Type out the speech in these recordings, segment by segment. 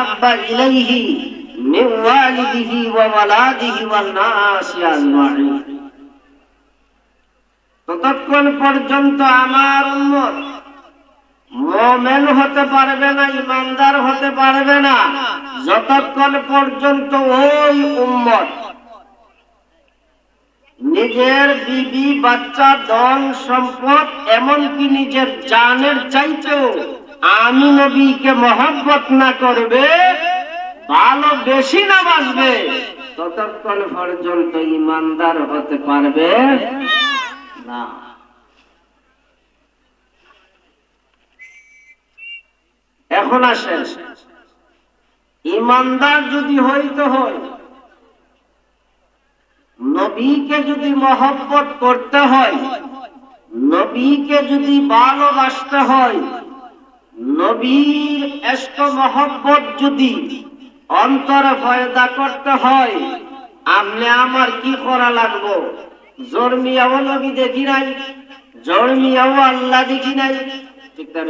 আহাব্বা ইলাইহি মিন ওয়ালিদিহি ওয়া ওয়ালাদিহি ওয়ান নাসি আজমাইন। ততক্ষণ পর্যন্ত আমার উম্মত মুমিন হতে পারবে না, ঈমানদার হতে পারবে না, যতক্ষণ পর্যন্ত ওই উম্মত নিজের বিবি বাচ্চা ধন সম্পদ এমনকি নিজের জানের চাইতেও আমি নবীকে মহব্বত না করবে, ভালো বেশি না বাসবে, ততক্ষণ পর্যন্ত ঈমানদার হতে পারবে না। এখন আসেন, ঈমানদার যদি হইতে হয়, নবীকে যদি মহব্বত করতে হয়, নবীকে যদি ভালোবাসতে হয়, নবীর ইশক মহব্বত যদি অন্তরে পয়দা করতে হয়, আপনি আমার কি করা লাগবে? জন্মিয়াও নবী দেখি নাই, জন্মিয়াও আল্লাহ দেখি নাই, ঠিক না?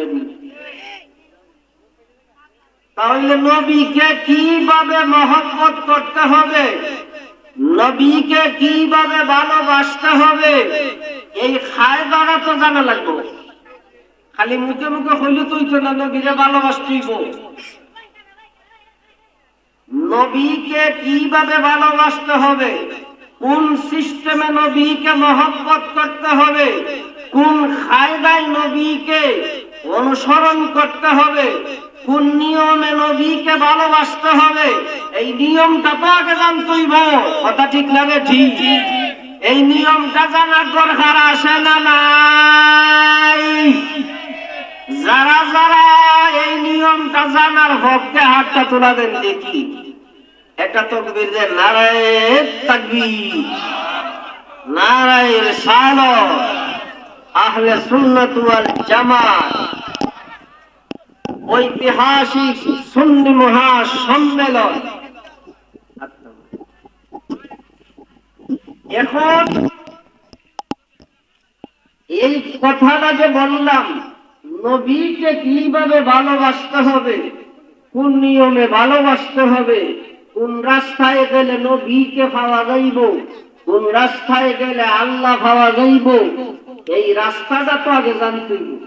তাহলে নবীকে কিভাবে মহব্বত করতে হবে, নবীকে কিভাবে ভালোবাসতে হবে, এই কায়দাটা তো জানা লাগবে। খালি মুখে মুখে হইলে তুই তো না, নবীরে ভালোবাসতেইব। নবীকে কিভাবে ভালোবাসতে হবে, কোন সিস্টেমে নবীকে মহব্বত করতে হবে, কোন কায়দায় নবীকে অনুসরণ করতে হবে, কোন নিয়মে নবীকে ভালোবাসতে হবে, এই নিয়মটা তো আগে জানতেইব। কথা ঠিক লাগে? ঠিক। এই নিয়মটা জানার দরকার আছে না নাই? যারা যারা এই নিয়মটা জানার পক্ষে হাতটা তোলা দেন দেখি। একটা তাকবীর দেন, নারায়ে তাকবীর, নারায়ে রিসালাত, আহলে সুন্নাত ওয়াল জামাত, ঐতিহাসিক সুন্নি মহাসম্মেলন। এখন এই কথাটা যে বললাম, নবীকে কিভাবে ভালোবাসতে হবে, কোন নিয়মে ভালোবাসতে হবে, কোন রাস্তায় গেলে নবীকে পাওয়া যাইব, কোন রাস্তায় গেলে আল্লাহ পাওয়া যাইব, এই রাস্তাটা তো আগে জানতে হবে।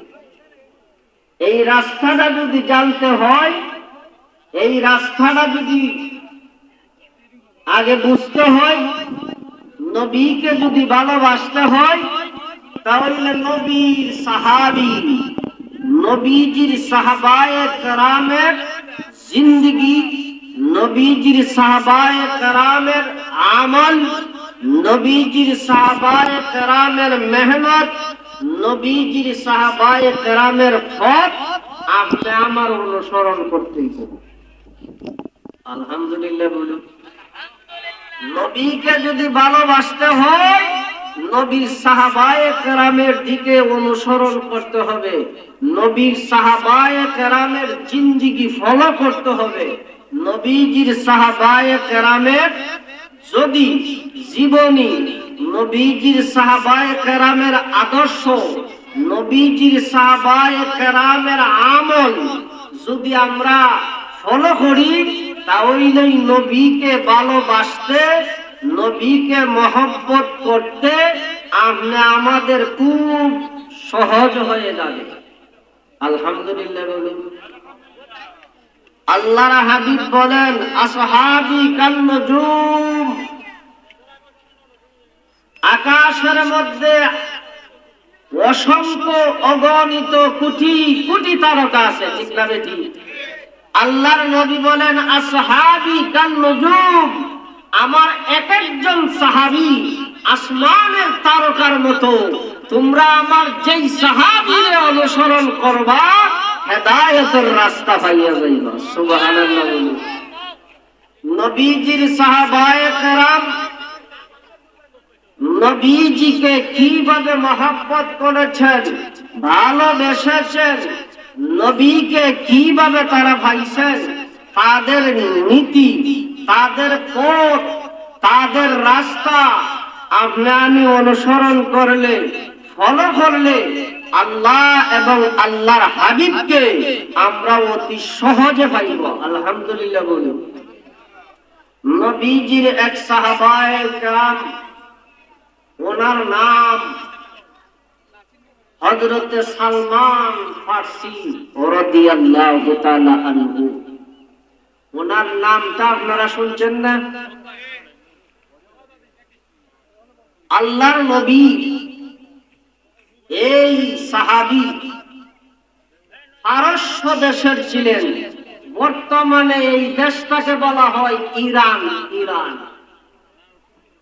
এই রাস্তাটা যদি জানতে হয়, এই রাস্তাটা যদি আগে বুঝতে হয়, নবীকে যদি ভালোবাসতে হয়, তাহলে নবীর সাহাবী, নবীজির সাহাবায়ে কেরামের জিন্দেগি, নবীজির সাহাবায়ে কেরামের আমল, নবীজির সাহাবায়ে কেরামের মেহনত, নবীজির সাহাবায়ে কেরামের পথ আপনি আমার অনুসরণ করতেই হবে। আলহামদুলিল্লাহ বলুন। নবীকে যদি ভালোবাসতে হয়, নবীর সাহাবায়ে কেরামের দিকে অনুসরণ করতে হবে, নবীর সাহাবায়ে কেরামের জিন্দেগি ফলো করতে হবে। নবীজির সাহাবায়ে কেরামের যদি জীবনী, নবীজির সাহাবায়ে কেরামের আদর্শ, নবীজির সাহাবায়ে কেরামের আমল যদি আমরা ফলো করি, তাহলেই নবীকে ভালোবাসতে, নবীকে মহব্বত করতে আপনি আমাদের খুব সহজ হয়ে যাবে। আলহামদুলিল্লাহ বলুন। আল্লাহর হাবিব বলেন, আসহাবী কান্নুজুম, আকাশের মধ্যে অসংখ্য অগণিত কোটি কোটি তারকা আছে, ঠিক না বেটি? আল্লাহর নবী বলেন, আসহাবী কান্নুজুম, আমার এক একজন সাহাবী আসমানের তারকার মতো। তোমরা আমার যেই সাহাবীরে অনুসরণ করবা, হেদায়েতের রাস্তা পাইয়া যাইবা। সুবহানাল্লাহ। নবীজির সাহাবায়ে কেরাম নবীজিকে কিভাবে মহব্বত করেছেন, ভালোবেসেছেন, নবীকে কিভাবে তারা পাইছেন, তাদের নীতি, তাদের পথ, তাদের রাস্তা আপনি আমি অনুসরণ করলে, ফলো করলে, আল্লাহ এবং আল্লাহর হাবিবকে আমরা অতি সহজে পাইব। আলহামদুলিল্লাহ বলুন। নবীজির এক সাহাবায়ে কেরাম, ওনার নাম হযরত সালমান ফারসি রাদিয়াল্লাহু তাআলা আনহু। ওনার নামটা আপনারা শুনছেন না? আল্লাহর নবী এই সাহাবী পারস্য দেশের ছিলেন। বর্তমানে এই দেশটাকে বলা হয় ইরান। ইরান,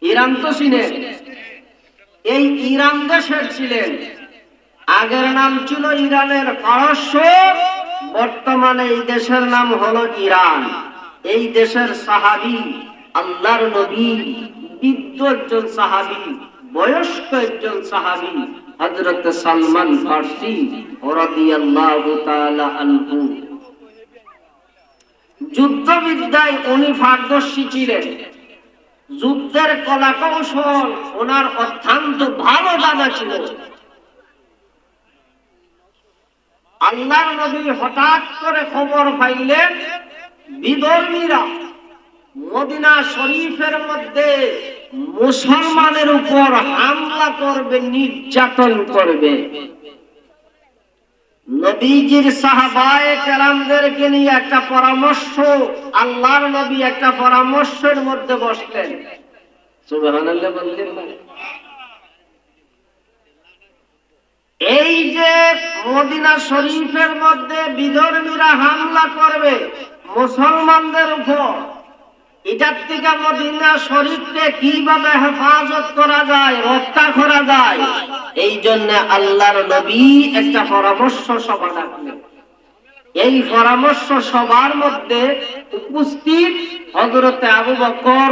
ইরান তো চিনেন? এই ইরান দেশের ছিলেন। আগের নাম ছিল ইরানের পারস্য, বর্তমানে এই দেশের নাম হলো ইরান। এই দেশের সাহাবী, আল্লাহর নবী, বৃদ্ধ একজন সাহাবী, বয়স্ক একজন সাহাবী হযরত সালমান ফারসি রাদিয়াল্লাহু তাআলা আনহু। যুদ্ধবিদ্যায় উনি পারদর্শী ছিলেন। যুদ্ধের কলা কৌশল ওনার অত্যন্ত ভালো জানা ছিল। আল্লাহর নবী হঠাৎ করে খবর পাইলেন বিধর্মীরা মদিনা শরীফের মধ্যে মুসলমানের উপর হামলা করবে, নির্যাতন করবে। নবীজির সাহাবায়ে কেরামদেরকে নিয়ে একটা পরামর্শ, আল্লাহর নবী একটা পরামর্শের মধ্যে বসলেন। সুবহানাল্লাহ বললেন না? এই যে মদিনা শরীফের মধ্যে বিধর্মীরা হামলা করবে মুসলমানদের উপর, এটার থেকে মদিনা শরীফকে কিভাবে হেফাজত করা যায়, রক্ষা করা যায়, এই জন্য আল্লাহর নবী একটা পরামর্শ সভা ডাকলেন। এই পরামর্শ সভার মধ্যে উপস্থিত হযরত আবু বকর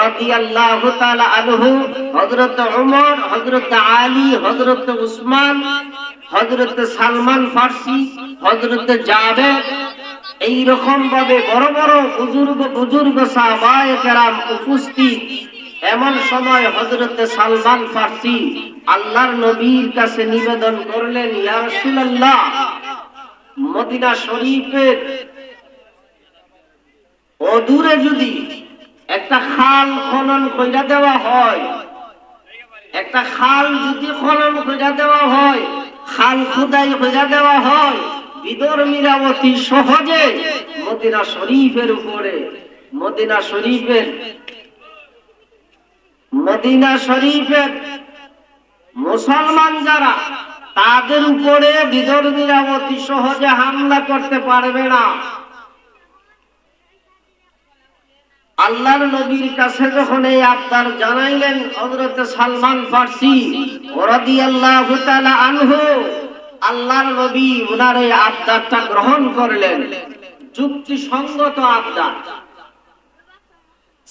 রাদিয়াল্লাহু তাআলা আনহু, হযরত ওমর, হযরত আলী, হযরত উসমান, হযরত সালমান ফারসি, হযরত জাবের, এই রকম ভাবে বড় বড় বুজুর্গ সাহাবায়ে কেরাম উপস্থিত। এমন সময় হযরত সালমান ফারসি আল্লাহর নবীর কাছে নিবেদন করলেন, ইয়া রাসূলুল্লাহ, মদিনা শরীফের অদূরে যদি একটা খাল খনন কইরা দেওয়া হয়, একটা খাল যদি খনন কইরা দেওয়া হয়, খাল খোদাই কইরা দেওয়া হয়, বিধর্মীরা অতি সহজে মদিনা শরীফের উপরে, মদিনা শরীফের মুসলমান যারা, তাদের উপরে বিধর্মীরা অতি সহজে হামলা করতে পারবে না। আল্লাহর নবীর কাছে যখন এই আবদার জানাইলেন হযরত সালমান ফারসি রাদিয়াল্লাহু তাআলা আনহু, আল্লাহর নবী ওনার এই আবদারটা গ্রহণ করলেন। যুক্তিসঙ্গত আবদার।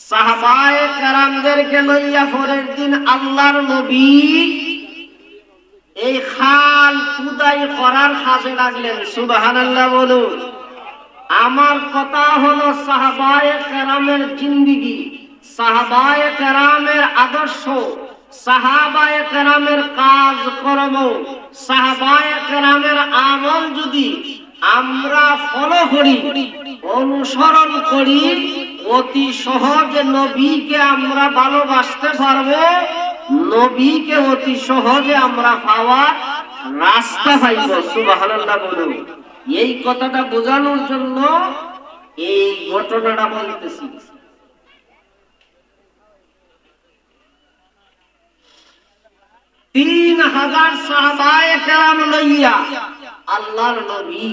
সাহাবায়ে কেরামদেরকে লইয়া পরের দিন আল্লাহর নবী এই খাল খুদাই করার কাজে লাগলেন। সুবহানাল্লাহ বলুন। আমার কথা হলো সাহাবায়ে কেরামের জিন্দেগি, সাহাবায়ে কেরামের আদর্শ, সাহাবায়ে কেরামের কাজকর্ম, সাহাবায়ে কেরামের আমল যদি আমরা ফলো করি, অনুসরণ করি, অতি সহজে নবীকে আমরা ভালোবাসতে পারবো, নবীকে অতি সহজে আমরা পাওয়ার রাস্তা পাইব। সুবহানাল্লাহ বলুন। এই কথাটা বোঝানোর জন্য এই ঘটনাটা বলতেছি। 3000 সাহাবায়ে কেরাম লইয়া আল্লাহর নবী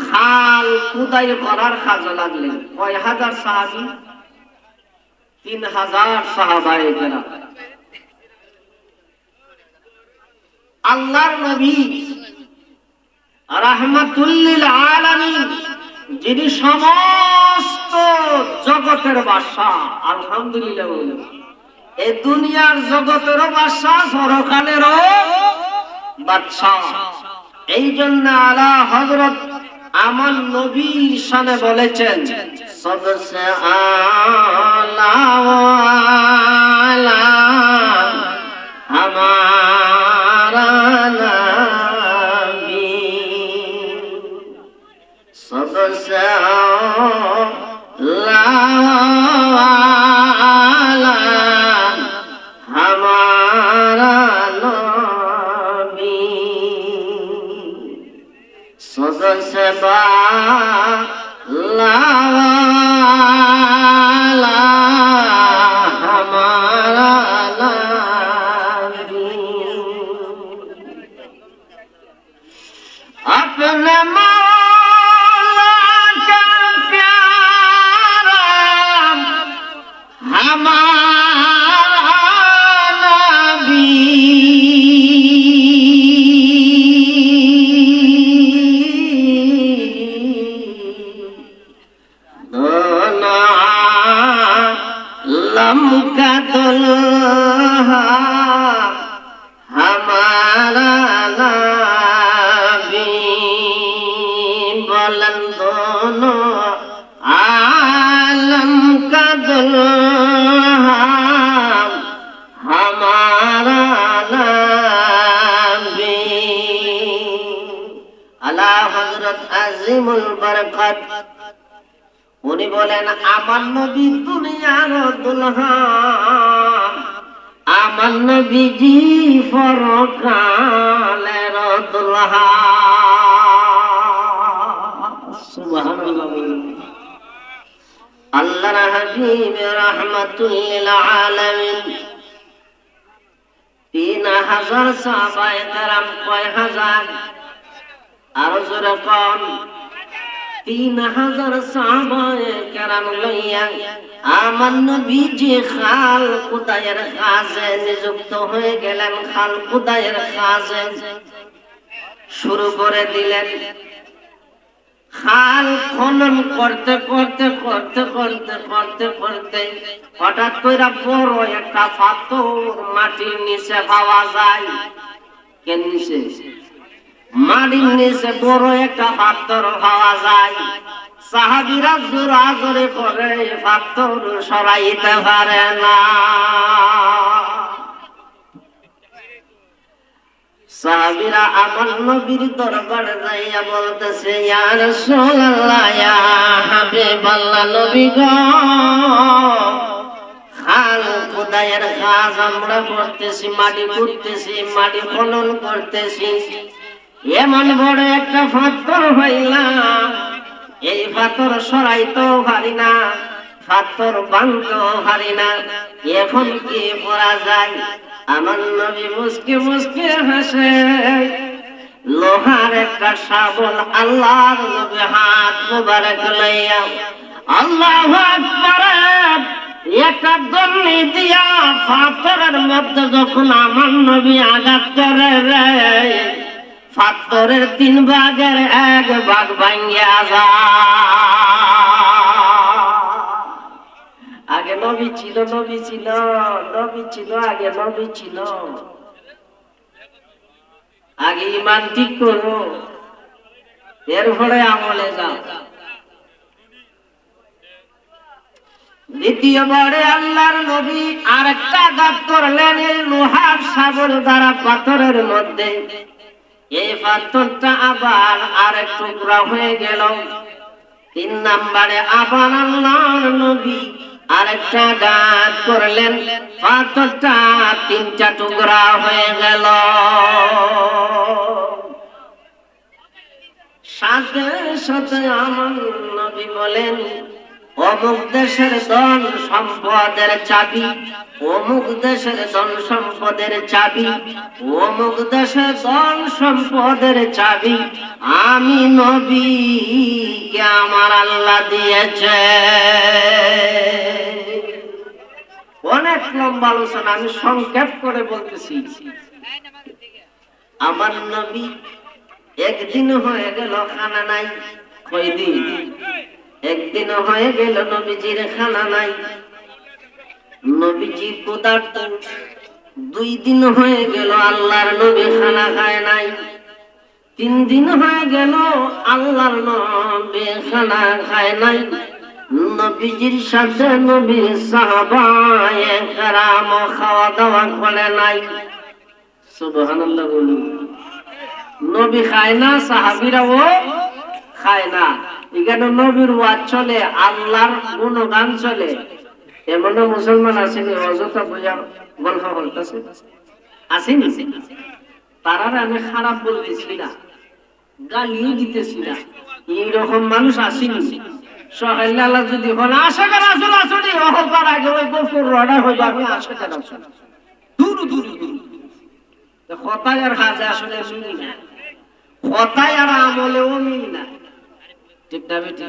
খাল খুদাই করার কাজে লাগলেন। কয় হাজার সাহাবী? 3000 সাহাবায়ে কেরাম। আল্লাহর নবী রাহমাতুল লিল আলামিন, যিনি সমস্ত জগতের বাদশা, আলহামদুলিল্লাহ বলেন, এই দুনিয়ার জগতেরও বাদশা, পরকালেরও বাদশা। এই জন্য আলা হযরত আমার নবীর শানে বলেছেন, সবসে আলা ওয়ালা হামারা वाला हमारा नबी सबसे वाला हमारा नबी अपने मौला का प्यारा हमारा नबी दोनों आलम का दुल्हा हमारा बोलन दोनों आलम का दुल्हा हमारा नबी आला हजरत अजीमुल बरकत उन्हीं बोलेन আমার নবী দুনিয়ার দুলহা আমার নবীজি পরকালের দুলহা আল্লাহর হাবিব রাহমাতুল লিল আলামিন 3000 সাহাবায়ে কেরাম কয় হাজার আরো জোরে কোন 3000 সাহাবায়ে কেরাম লইয়া আমার নবীজি খাল খুদায়ের কাজে নিযুক্ত হয়ে গেলেন খাল খুদায়ের কাজে শুরু করে দিলেন খাল খনন করতে করতে করতে করতে করতে করতে হঠাৎ করে বড় একটা পাথর মাটির নিচে পাওয়া যায় কেন নিচে মাটির নিচে বড় একটা পাথর পাওয়া যায় সাহাবীরা জোরাজোরি করে পাথর সরাইতে পারে না সাহাবীরা আমার নবীর দরবারে যাইয়া বলতেছে ইয়া রাসূলুল্লাহ ইয়া হাবিবাল্লাহ নবী গো খাল খোদায়ের কাজ আমরা করতেছি মাটি খুঁড়তেছি মাটি খনন করতেছি এমন বড় একটা পাথর হইলাম এই পাথর সরাইতেও পারি না পাথর ভাঙতেও পারি না এখন কি করা যায় আমার নবী মুস্কি মুস্কি হাসে লোহার একটা শাবল আল্লাহর নবী হাত মুবারক লইয়া আল্লাহু আকবার একটা দড়ি দিয়া পাথরের মধ্যে যখন আমার নবী আঘাত করে রে পাথরের 3 ভাগের 1 ভাগ ভাঙিয়া যায় আগে নবী ছিল নবী ছিল নবী ছিল আগে নবী ছিল আগে ঈমান ঠিক করো এরপরে আমলে যাও দ্বিতীয়বারে আল্লাহর নবী আরেকটা আঘাত করলেন এই লোহার শাবল দ্বারা পাথরের মধ্যে এই পাথরটা আবার আরেক টুকরা হয়ে গেল 3 নম্বরে আবার আল্লাহর নবী আরেকটা আঘাত করলেন পাথরটা 3টা টুকরা হয়ে গেল সাথে সাথে আমার নবী বলেন অমুক দেশের ধন সম্পদের চাবি অমুক দেশের ধন সম্পদের চাবি অমুক দেশের ধন সম্পদের চাবি আমি নবীকে আমার আল্লাহ দিয়েছে অনেক লম্বা আলোচনা আমি সংক্ষেপ করে বলতেছি আমার নবী একদিন হয়ে গেল খানা নাই কয়দিন একদিন হয়ে গেল নবীজির খানা নাই নবীজি ক্ষুধার্ত 2 দিন হয়ে গেল আল্লাহর নবী খানা খায় নাই 3 দিন হয়ে গেল আল্লাহর নবী খানা খায় নাই নবীজির সাথে নবীর সাহাবায়ে কেরাম খাওয়া দাওয়া করে নাই সুবহানাল্লাহ বলুন নবী খায় না সাহাবীরাও খায় না এখানে নবীর ওয়াজ চলে, আল্লাহর গুণগান চলে, এমন মুসলমান আসেনি অযথা বোঝা গল্প বলতেছে, আসেনি? তারা আমি খারাপ বলতেছি না, গালিও দিতেছি না, এইরকম মানুষ আসেনি। সকালে আল্লাহ যদি বলে আশেকের রাসূল আসুনি, অহংকার আগে ওই গফুর রডা হইবে আমি আশেকের রাসূল, দূর দূর দূর। কথায় আর কাজে আসলে মিল না, কথায় আর আমলেও মিল না, ঠিক না বেটি?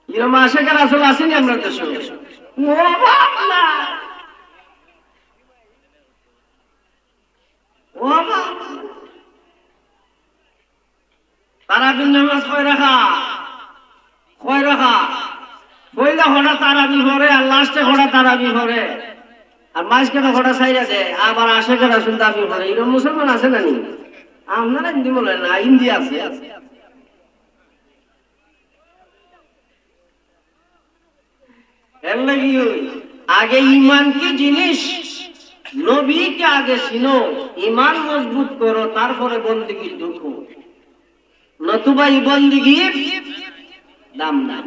এরকম আশেকের রাসূল আসেনি আমরা দেশে? ও বাবা, ও বাবা, তারাবির নামাজ কয় রাখা পয়লা ঘোড়া তারাবি করে আর লাস্টে ঘোড়া তারাবি করে, আর মাঝখানে ঘোড়া ছাইরা দেয়, আবার আশেকের রাসূল দাবি করে। এরকম মুসলমান আছে না? আপনারা হিন্দি বলেন না, হিন্দি আছে। এর লাগি আগে ঈমান কি জিনিস, নবীকে আগে চিনো, ঈমান মজবুত করো, তারপরে বন্দেগী ঢুকো, নতুবা এই বন্দেগীর দাম নাই।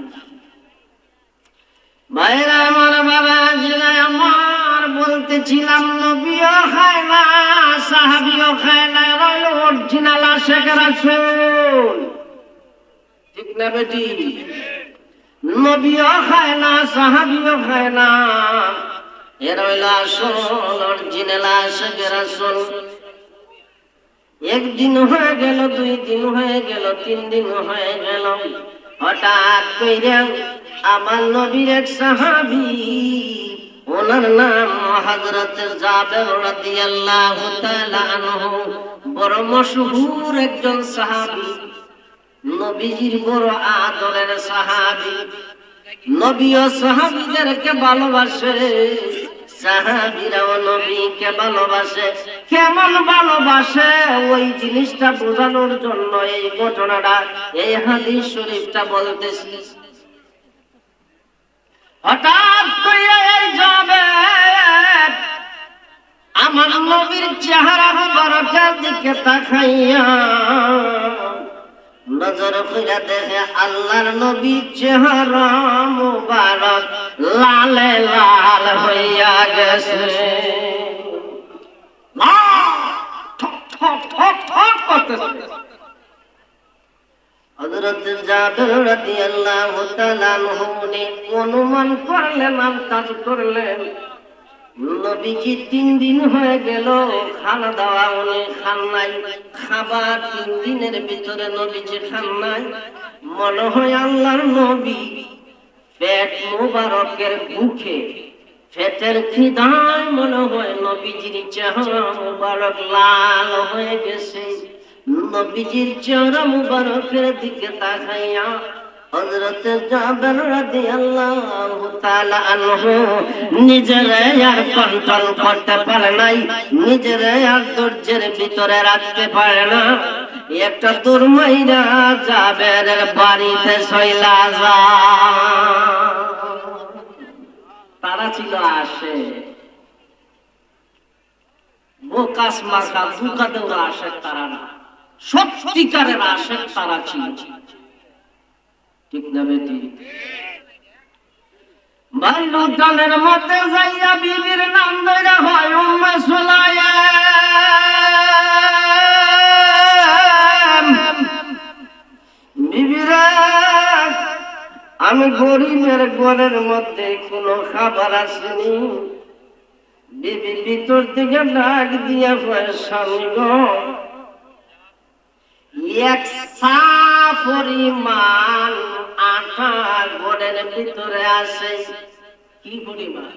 ভাইরা আমার, বাবাজিরা আমার, বলতেছিলাম নবীও খায় না, সাহাবীও খায় না, রইল অরিজিনাল আশেকের রাসূল, ঠিক না বেটি? নবীও খায় না, সাহাবীও খায় না, এর হইল আসল অরিজিনাল আশেকের রাসূল। একদিন হয়ে গেল, 2 দিন হয়ে গেল, 3 দিন হয়ে গেল, হঠাৎ কইরা আমার নবীর এক সাহাবী, ওনার নাম হযরত জাবের রাদিয়াল্লাহু তাআলা আনহু, বড় মশহুর একজন সাহাবী, নবীজির বড় আদরের সাহাবী। নবী ও সাহাবীদেরকে ভালোবাসে, সাহাবীরাও নবীকে ভালোবাসে। কেমন ভালোবাসে ওই জিনিসটা বোঝানোর জন্য এই ঘটনাটা, এই হাদিস শরীফটা বলতেছি। হঠাৎ করে এই জাবের আমার নবীর চেহারা মুবারকের দিকে তাকাইয়া নজর কইরা দেখে আল্লাহর নবীর চেহারা মুবারক লালে লাল হইয়া গেছে, হযরত জাবের রাদিয়াল্লাহু তাআলা আনহু অনুমান করলেন, আন্দাজ করলেন, নবীজি 3 দিন হয়ে গেল খানা দাওয়া উনি খান নাই, খাবার 3 দিনের ভিতরে নবীজি খান নাই। মনে হয় আল্লাহর নবী পেট মুবারকের ভুখে, পেটের খিদায় মনে হয় নবীজির চেহারা মুবারক লাল হয়ে গেছে। নবীজির চেহারা মুবারকের দিকে তাকাইয়া হযরত জাবের রাদিয়াল্লাহু তাআলা আনহু নিজেরে আর কন্ট্রোল করতে পারে নাই, নিজেরে আর ধৈর্যের ভিতরে রাখতে পারে না, একটা দূর মাইরা জাবেরের বাড়িতে চইলা যায়। তারা ছিল আসে বোকাস মার্কা, বুকা দেওয়া আসে, তারা না, সত্যিকারের আসে তারা ছিল, ঠিক না বেটি? বালুটানের মধ্যে যাইয়া বিবির নাম ধরে হয় উম্মে সুলাইম। বিবিরা, আমি গরিবের ঘরের মধ্যে কোনো খাবার আসেনি। বিবি ভিতর থেকে ডাক দিয়া কয়, স্বামী গো, এক সা পরিমাণ আটা ঘরের ভিতরে আসে। কি পরিমাণ?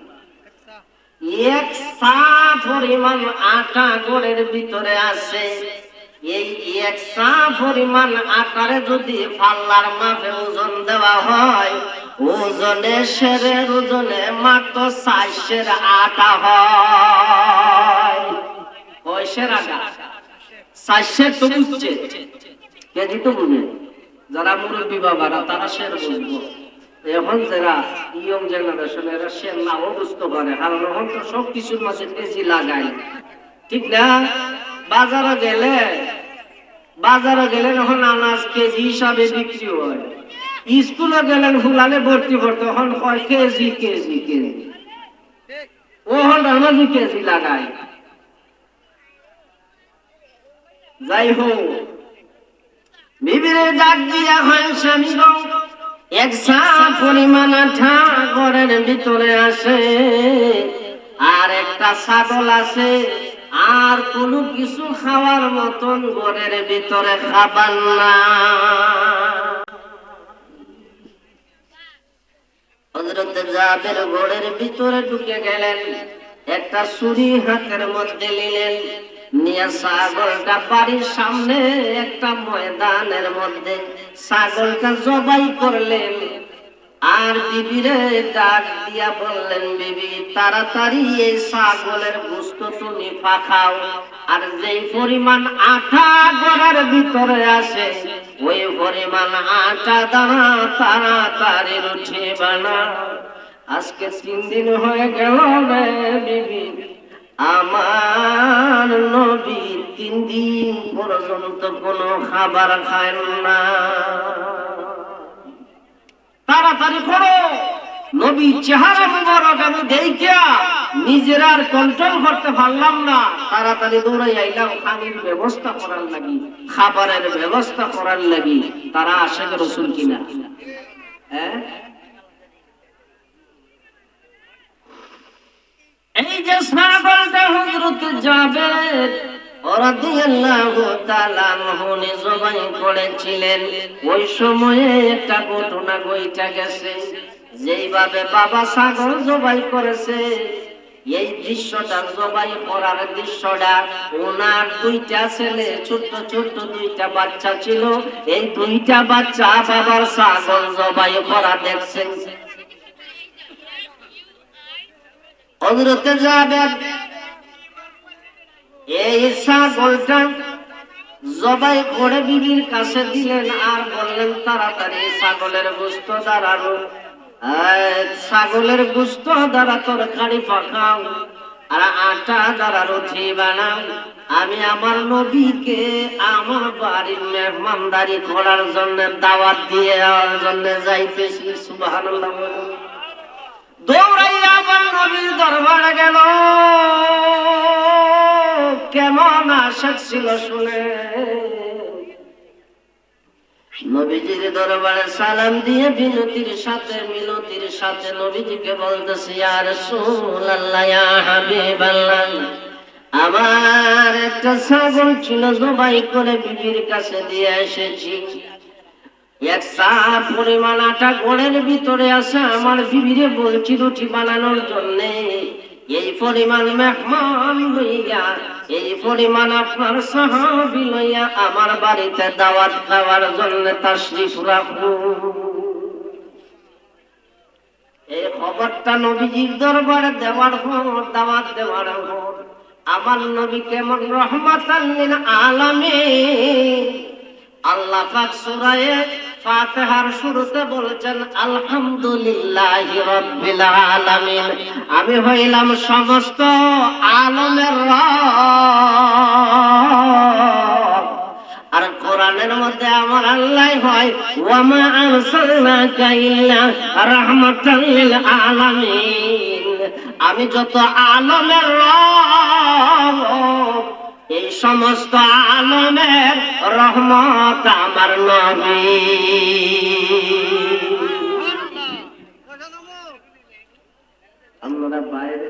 এক সা পরিমাণ আটা ঘরের ভিতরে আসে। এই এক সা পরিমাণ আটারে যদি পাল্লার মাপে ওজন দেওয়া হয়, ওজনে সেরের ওজনে মাত্র 4 সের আটা হয়। কয় সের আটা? 4 সের তো বুঝছে, কেজি তো বুঝে। যারা মুরব্বী বাবারা তারা সের বুঝবো, এখন যারা ইয়ং জেনারেশন এরা সের নাও বুঝতে পারে, কারণ এখন তো সব কিছুর মাঝে কেজি লাগায়, ঠিক না? বাজারে গেলে বাজারে গেলেন এখন আনাজ কেজি হিসাবে বিক্রি হয়, স্কুলে গেলেন ফুলালে ভর্তি ভর্তি এখন কয় কেজি কেজি কেজি, ওহন নামাজি কেজি লাগায়। যাই হোক, বিবিরে ডাক দিয়া হয় স্বামী গো, এক সা পরিমাণ আঠা ঘরের ভিতরে আসে, আর একটা ছাগল আছে, আর কোনো কিছু খাওয়ার মতন ঘরের ভিতরে খাবার না। হযরত জাবের ঘরের ভিতরে ঢুকে গেলেন, একটা ছুরি হাতের মধ্যে নিলেন, নিয়ে ছাগলটা বাড়ির সামনে একটা ময়দানের মধ্যে ছাগলটা জবাই করলেন। আর বিবিরে ডাক দিয়া বললেন, বিবি তাড়াতাড়ি এই ছাগলের গোশত তুমি পাকাও, আর যেই পরিমাণ আটা ঘরের ভিতরে আসে ওই পরিমাণ আটা দানা তাড়াতাড়ি রুটি বানাও। আজকে 3 দিন হয়ে গেল রে বিবি, আমার নবী 3 দিন পর্যন্ত কোনো খাবার খায় না। তাড়াতাড়ি করো, নবীর চেহারা মুবারক আমি দেখিয়া নিজের আর কন্ট্রোল করতে পারলাম না, তাড়াতাড়ি দৌড়াই আইলাম পানির ব্যবস্থা করার লাগি, খাবারের ব্যবস্থা করার লাগি। তারা আশিক রাসূল কিনা? হ্যাঁ, এই যে ছাগলটা হযরত জাবের রাদিয়াল্লাহু তাআলা আনহু জবাই করেছিলেন, ওই সময়ে একটা ঘটনা ঘটে গেছে। যেইভাবে বাবা ছাগল জবাই করেছে, এই দৃশ্যটা জবাই করার দৃশ্যটা, ওনার 2টা ছেলে, ছোট্ট ছোট্ট 2টা বাচ্চা ছিল, এই 2টা বাচ্চা বাবার ছাগল জবাই করা দেখছেন। হযরত জাবের এই ছাগলটা জবাই করে বিবির কাছে দিলেন, আর বললেন তাড়াতাড়ি ছাগলের গোশত দাঁড়ানো, ছাগলের গোশত দ্বারা তরকারি পাকাও, আর আটা দ্বারা রুটি বানাও। আমি আমার নবীকে আমার বাড়ির মেহমানদারি করার জন্য দাওয়াত দিয়ে আওয়ার জন্য যাইতেছি। সুবহানাল্লাহ। দৌড়াইয়া আমার নবীর দরবারে গেল, কেমন আশা ছিল শুনে। নবীজির দরবারে সালাম দিয়ে মিনতির সাথে নবীজিকে বলতেছি, ইয়া রাসূলুল্লাহ, ইয়া হাবিবাল্লাহ, আমার একটা ছাগল ছিল, জবাই করে বিবির কাছে দিয়ে এসেছি। 1 সা পরিমাণ আটা ঘরের ভিতরে আছে, আমার বিবিরে বলছি রুটি বানানোর জন্যে। এই পরিমাণ মেহমান লইয়া, এই পরিমাণ আপনার সাহাবী লইয়া আমার বাড়িতে দাওয়াত খাওয়ার জন্য তাশরিফ রাখুন। এই খবরটা নবীজির দরবারে দেওয়ার পর, দাওয়াত দেওয়ার পর, আমার নবী কেমন রহমাতাল লিল আলামিন। আল্লাহ পাক সূরা ফাতিহার শুরুতে বলেছেন, আলহামদুলিল্লাহি রাব্বিল আলামিন, আমি হইলাম সমস্ত আলমের রব। আর কোরআনের মধ্যে আমার আল্লাহ হয়, ওয়া মা আরসালনাকা ইল্লা রাহমাতাল লিল আলামিন, আমি যত আলমের রব, এই সমস্ত আলমের রহমত আমার নবী। আমরা বাইরে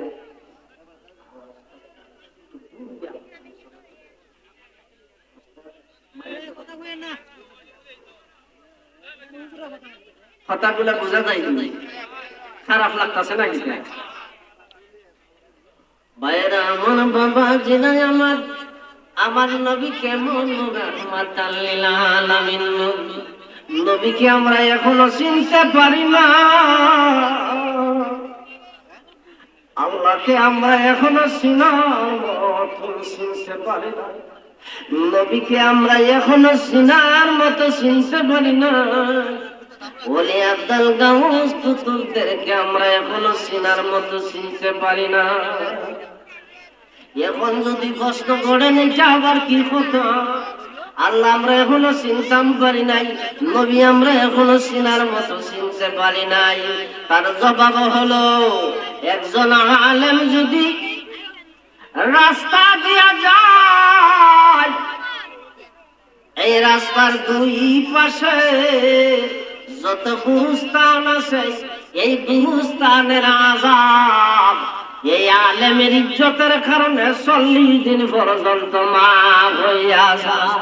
কথাগুলা বোঝা যায়, খারাপ লাগতেছে নাকি? বাইরে আমার বাবা জিনা, আমার নবী কেমন রাহমাতাল লিল আলামিন। নবীকে আমরা এখনো চিনতে পারি না, আল্লাহকে আমরা এখনো চিনতে পারি না, নবীকে আমরা এখনো চিনার মতো চিনতে পারি না, ওলি আব্দুল গাউস কুতুবদেরকে আমরা এখনো চিনার মতো চিনতে পারি না। এখন যদি কষ্ট করে নিতে আবার কি হতো, আল্লাহ আমরা এখনো চিনতাম পারি নাই, নবী আমরা এখনো চিনার মতো চিনতে পারি নাই। তার জবাব হলো, একজন আলেম যদি রাস্তা দিয়া যায়, এই রাস্তার দুই পাশে যত গুরুস্থান আছে, এই গুরুস্থানের আযাব এই আলেমের ইজ্জতের কারণে 40 দিন পর্যন্ত মাফ হইয়া যায়।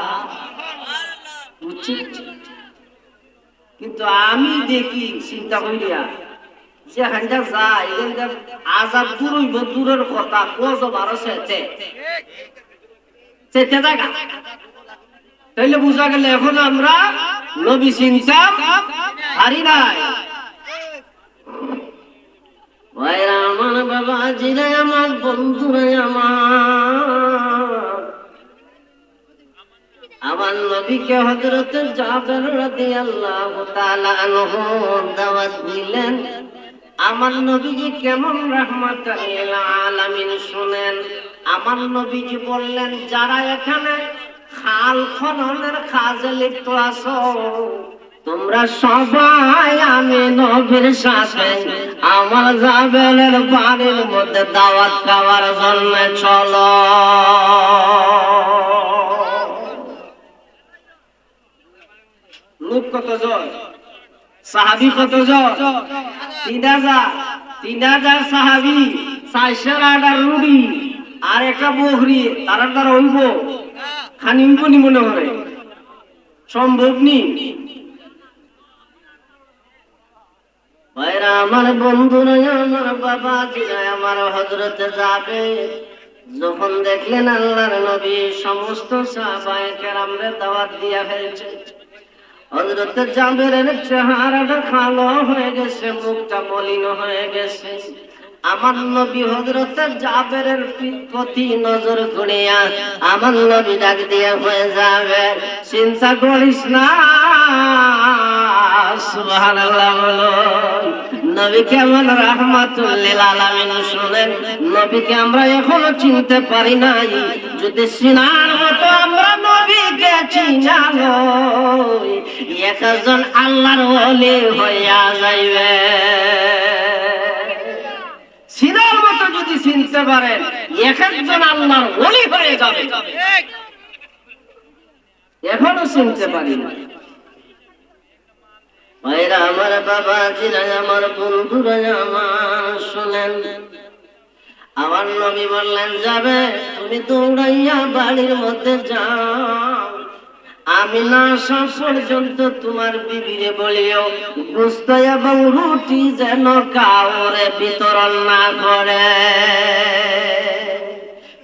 কিন্তু আমি দেখি চিন্তা করিয়া যে হান্ডা যায় আযাব দূর হইব দূরের কথা, গজব আরো সেতে জায়গা। তাইলে বুঝা গেল এখন আমরা নবী চিনতাম পারি নাই। ভাইরা আমার, বাবাজিরা আমার, বন্ধুরা আমার নবীকে হযরত জাবের রাদিয়াল্লাহু তাআলা আনহু দাওয়াত দিলেন। আমার নবীজি কেমন রাহমাতাল লিল আলামিন শুনেন। আমার নবীজি বললেন, যারা এখানে খাল খননের কাজে লিপ্ত আছো, তোমরা সবাই আমি নবীর সাথে আমার জাবেলের বাড়ির মধ্যে দাওয়াত খাওয়ার জন্য চলো। লোক কতজন? সাহাবী কতজন? 3000। 3000 সাহাবী, 400 আটার রুডি আর একটা বকরি, তারা তারা হইব খানি হইব নি? মনে হয় সম্ভব নি। ভাইরা আমার, বন্ধুরা আমার, বাবাজিরা আমার, হযরতে জাবের যখন দেখলেন আল্লাহর নবী সমস্ত সাহাবায়ে কেরামরে দাওয়াত দিয়া ফেলছে, হযরতে জাবেরের চেহারাটা কালো হয়ে গেছে, মুখটা মলিন হয়ে গেছে। আমার নবী হযরতে জাবেরের প্রতি নজর করিয়া আমার নবী ডাক দিয়ে হয়ে যাবে, চিন্তা করিস না। সুবহানাল্লাহ বলো। নবী কেমন রাহমাতুল লিল আলামিন শুনেন। নবীকে আমরা এখনো চিনতে পারি নাই। যদি চিনার মতো আমরা নবীকে চিনালো, একজন আল্লাহর ওলি হইয়া যাইবে। চিনার মতো যদি চিনতে পারেন, একজন আল্লাহর ওলি হয়ে যাবে। এখনো চিনতে পারি না। ভাইরা আমার, বাবাজিরা আমার, বন্ধুরা আমার শুনেন। আমার নবী বললেন, যাবে তুমি দৌড়াইয়া বাড়ির মধ্যে যাও, আমি না আসা পর্যন্ত তোমার বিবিরে বলিও গোশত এবং রুটি যেন কাউরে বিতরণ না করে।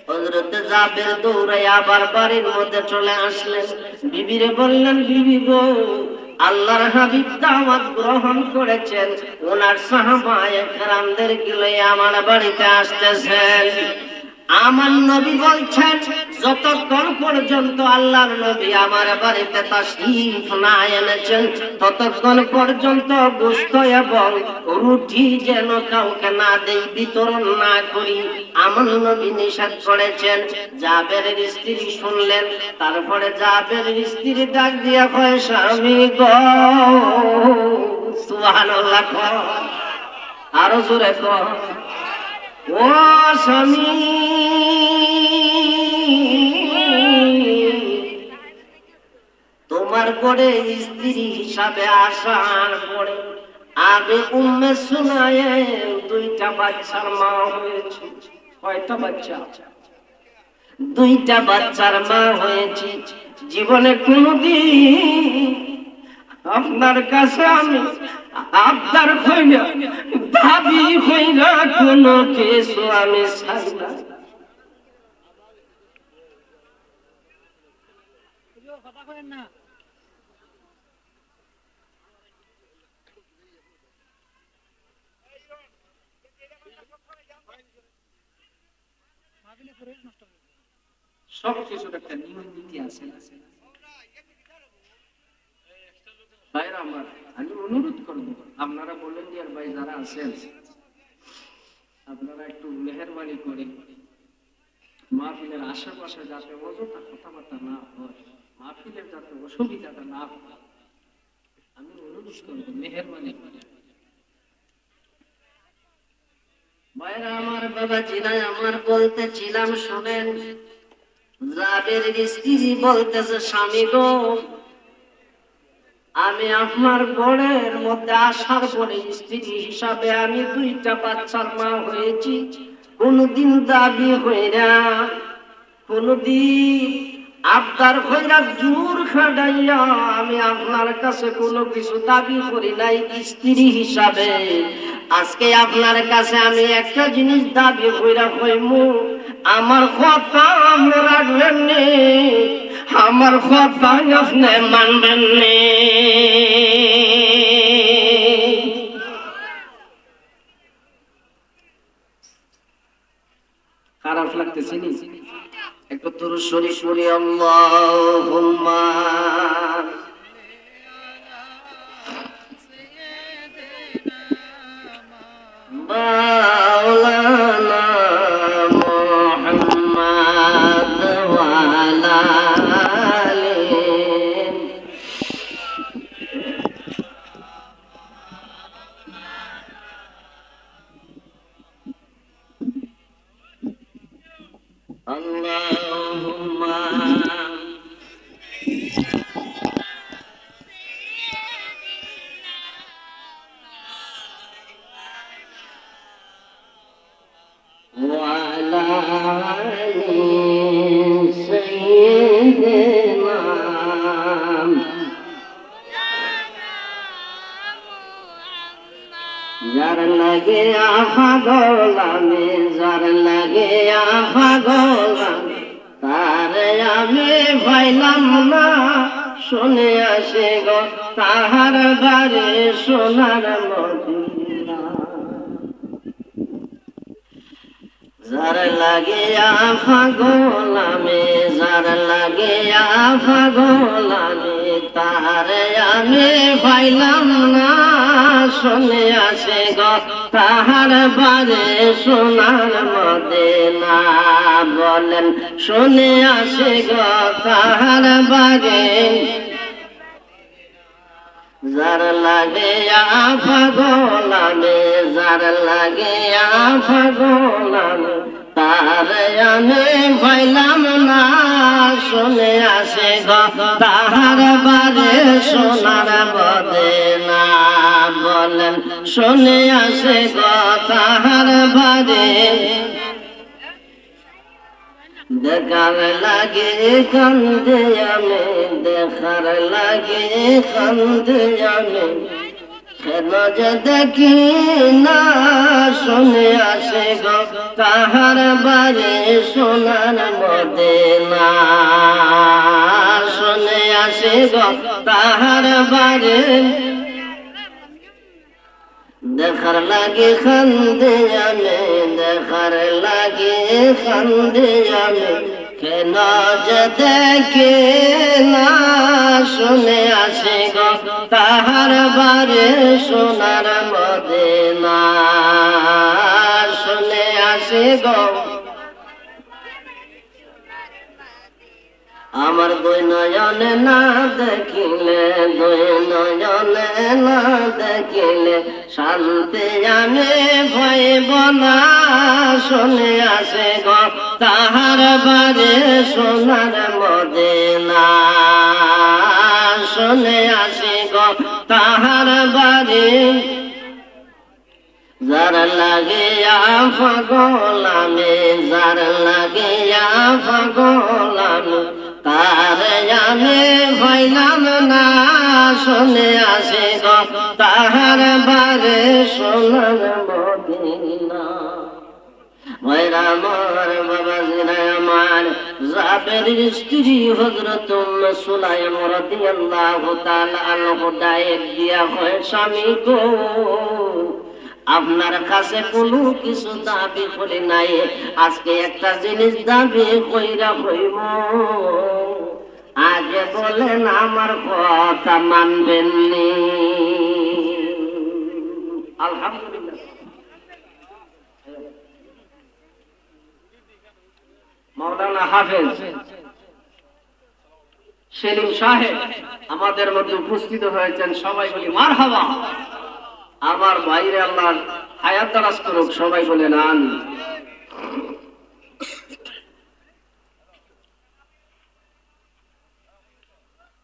হযরতে জাবের দৌড়াইয়া আবার বাড়ির মধ্যে চলে আসলেন। বিবিরে বললেন, বিবি গো, আল্লাহর হাবিব দাওয়াত গ্রহণ করেছেন, ওনার সাহাবায়ে কেরামদেরকে লইয়া আমার বাড়িতে আসতেছেন। আমার নবী বলছেন, যতক্ষণ পর্যন্ত আল্লাহর নবী আমার বাড়িতে তাশরীফ না এনেছেন, ততক্ষণ পর্যন্ত গোশত এবং রুটি যেন কাউকে না দেই, বিতরণ না করি। আমার নবী নিষেধ করেছেন। জাবেরের স্ত্রী শুনলেন। তারপরে জাবেরের স্ত্রী ডাক দিয়া কয়, স্বামী গো, সুবহানাল্লাহ কয়, আরো জোরে কয়, ও স্বামী, তোমার ঘরে স্ত্রী হিসাবে আসার পরে আমি উম্মে সুলাইম 2টা বাচ্চার মা হয়েছি। কয়টা বাচ্চা? 2টা বাচ্চার মা হয়েছি। জীবনে কোনদিন আপনার কাছে আমি আবদার হই না, দাবি হই না, কোনো কিছু আমি চাই না। সবকিছুর একটা নিয়ম নীতি আছে। ভাইরা আমার, আমি অনুরোধ করবো, আপনারা বলেন যে আর ভাই যারা আছেন, আপনারা একটু মেহেরবানি করে মাহফিলের আশেপাশে যাতে অযথা কথাবার্তা না হয় মাহফিলের যাতে অসুবিধাটা না হয় আমি অনুরোধ করবো মেহেরবানি করে। ভাইরা আমার, বাবা জিনাই আমার, বলতেছিলাম শুনেন। জাবের স্ত্রী বলতেছে, স্বামী গো, আমি আপনার ঘরের মধ্যে আসার পরে স্ত্রী হিসাবে আমি 2টা বাচ্চার মা হয়েছি। কোনদিন দাবি হইরা, কোনদিন আবদার হইরা, জোর খাটাইয়া আমি আপনার কাছে কোনো কিছু দাবি করি নাই স্ত্রী হিসাবে। আজকে আপনার কাছে আমি একটা জিনিস দাবি কইরা কইমু, আমার কথা আপনি রাখবেন নি, আমার কথা আপনি মানবেন নি। খারাপ লাগতেছে নি? একটু দুরূদ শরীফ পড়ি। আল্লাহুম্মা মাওলানা মুহাম্মদ ওয়া আলা আলিহি। আল্লাহুম্মা وعلى آل سيدنا যার লাগে পাগল আমি, যার লাগে পাগল আমি, তারে আমি পাইলাম না। শুনে আসে গো তাহার বাড়ি সোনার মদিনা। যার লাগিয়া পাগল আমি, যার লাগিয়া পাগল আমি, তারে আমি পাইলাম না। শুনে আসে গো তাহার বাড়ি সোনার মদিনা। বলেন শুনে আসে গো তাহার বাড়ি। যার লাগে পাগল আমি, যার লাগে পাগল আমি, তারে আমি পাইলাম না। শুনে আসে গো তাহার বাড়ি সোনার মদিনা। বলেন শুনে আসে গো তাহার বাড়ি। দেখার লাগে কান্দে আমি, দেখার লাগে কান্দে আমি, কেন যে দেখি না। শুনে আসে গো তাহার বাড়ি সোনার মদিনা। শুনে আসে গো তাহার বাড়ি। দেখার লাগে কান্দে আমি, দেখার লাগে কান্দে আমি, কেন যে দেখে না। শুনে আসে গো তাহার বাড়ি সোনার মদিনা। শুনে আসে গো আমার দুই নয়নে না দেখিলে, দুই নয়নে না দেখিলে শান্তি আমি পাইব না। শুনে আসে গো তাহার বাড়ি সোনার মদিনা। শুনে আসে গো তাহার বাড়ি। যার লাগিয়া পাগল আমি, যার লাগিয়া পাগল আমি, তারে আমি পাইলাম না। শুনে আসে গো তাহার বাড়ি সোনার মদিনা। ভাইরা আমার, বাবা জিনা আমার, জাবের স্ত্রী হযরত উম্মে সুলাইম রাদিয়াল্লাহু তাআলা আনহা ডায়েক দিয়া হয়, স্বামী গো, আপনার কাছে কোনো কিছু দাবি করি নাই, আজকে একটা জিনিস দাবি কইরা হইব। আগে বলেন আমার কথা মানবেন নি? আলহামদুলিল্লাহ। মাওলানা হাফেজ সেলিম সাহেব আমাদের মধ্যে উপস্থিত হয়েছেন, সবাই বলি মারহাবা। আমার ভাইরে আল্লাহ হায়াত দারাজ করুক, সবাই বলেন আমিন।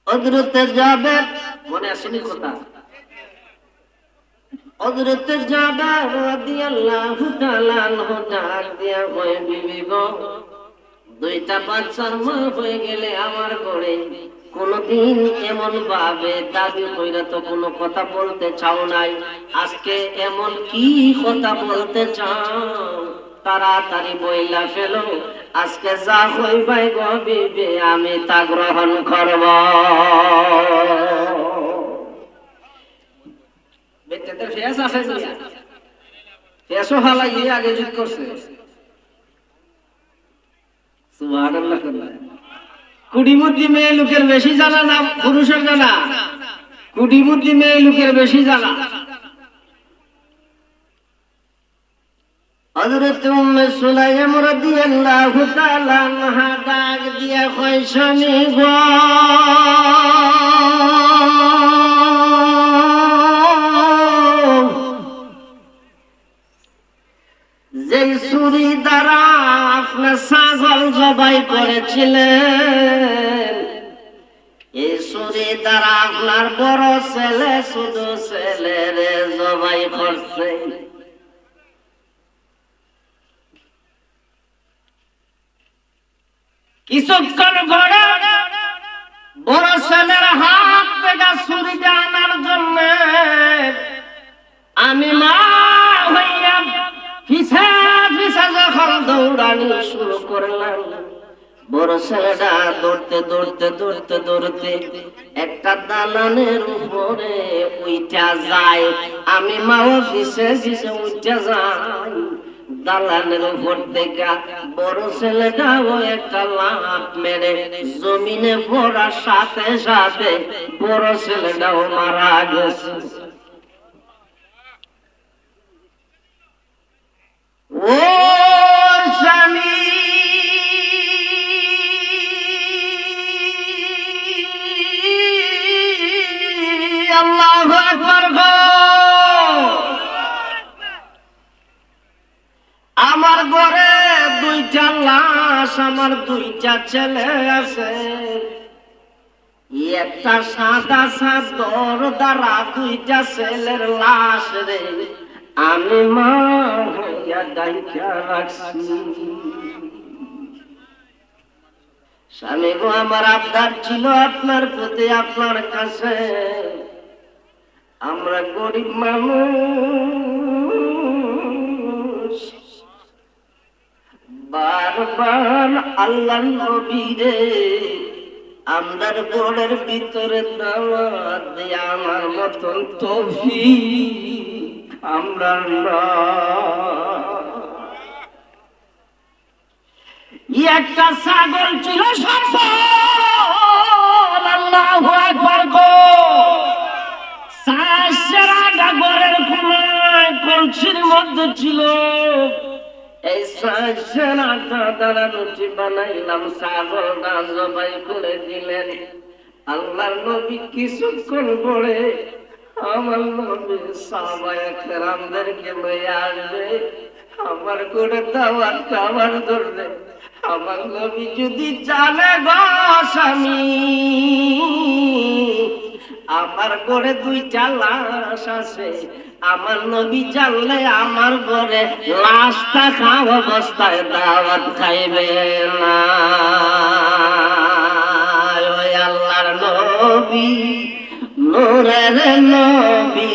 হযরতে জাবের মনে আসেনি কথা? হযরতে জাবের রাদিয়াল্লাহু তাআলা আনহু ডাক দিয়া কয়, বিবি গো, দুইটা বাচ্চার মা হয়ে গেলে আমার ঘরে কোনদিন এমন ভাবে দাবি কইরা তো কোনো কথা বলতে চাও নাই, আজকে এমন কি কথা বলতে চাও? তাড়াতাড়ি বইলা ফেলো, আজকে যা হইবাই গো বিবি আমি তা গ্রহণ করব। বেতেতে ফেস আছে দুনিয়া, ফেসও হালাই আগে যুদ্ধ করছে। সুবহানাল্লাহ। কুড়িমুদ্দি মেয়ে লোকের বেশি জানা না পুরুষের জানা? কুড়িমুদ্দি মেয়ে লোকের বেশি জানা। হযরত উম্মে সুলাইম রাদিয়াল্লাহু তাআলা আনহা ডাক দিয়া কয়, স্বামী গো, যে ছুরি দ্বারা আপনার ছাগল জবাই করেছিলেন, এই ছুরি দ্বারা আপনার বড় ছেলে ছোট ছেলেরে জবাই করছে। কিছুক্ষণ পরে বড় ছেলের হাত থেকে ছুরিটা আনার জন্য আমি মা হইয়া পিছে পিছে যখন দৌড়ানি শুরু করলাম, বড় ছেলেটা দৌড়তে দৌড়তে দৌড়তে দৌড়তে একটা দালানের উপরে উইঠা যায়, আমি মাও পিছে পিছে উঠা যাই। দালানের উপর থেকে বড় ছেলেটাও একটা লাফ মেরে জমিনে পড়ার সাথে সাথে বড় ছেলেটাও মারা গেছে। ও স্বামী, আল্লাহু আকবার গো, আমার ঘরে দুইটা লাশ, আমার দুইটা ছেলে আছে, একটা সাদা চাদর দ্বারা দুইটা ছেলের লাশ রে আমি মা হইয়া ডাইকা রাখছি। স্বামী গো, আমার আবদার ছিল আপনার প্রতি, আপনার কাছে, আমরা গরিব মানুষ, বারবার আল্লাহ নবীরে আমরার গোড়ের ভিতরে দাওয়াত দিয়ে আমার মতন তৌফিক আমরা একটা ছাগল ছিল সম্পদ। আল্লাহু আকবার গো, সারা ঘরের কোনায় কলসির মধ্যে ছিল, এই সারা দ্বারা রুটি বানাইলাম, ছাগলটা জবাই করে দিলেন। আল্লাহর নবী কিছুক্ষণ পরে আমার নবী সাহাবায়ে কেরামদেরকে লয়ে আসবে, আমার করে দাওয়াত খাবার ধরবে। আমার নবী যদি জানে গো স্বামী, আমার ঘরে দুইটা লাশ আছে, আমার নবী জানলে আমার ঘরে লাশ থাকা অবস্থায় দাওয়াত খাইবে না। ওই আল্লাহর নবী, নূরের নবী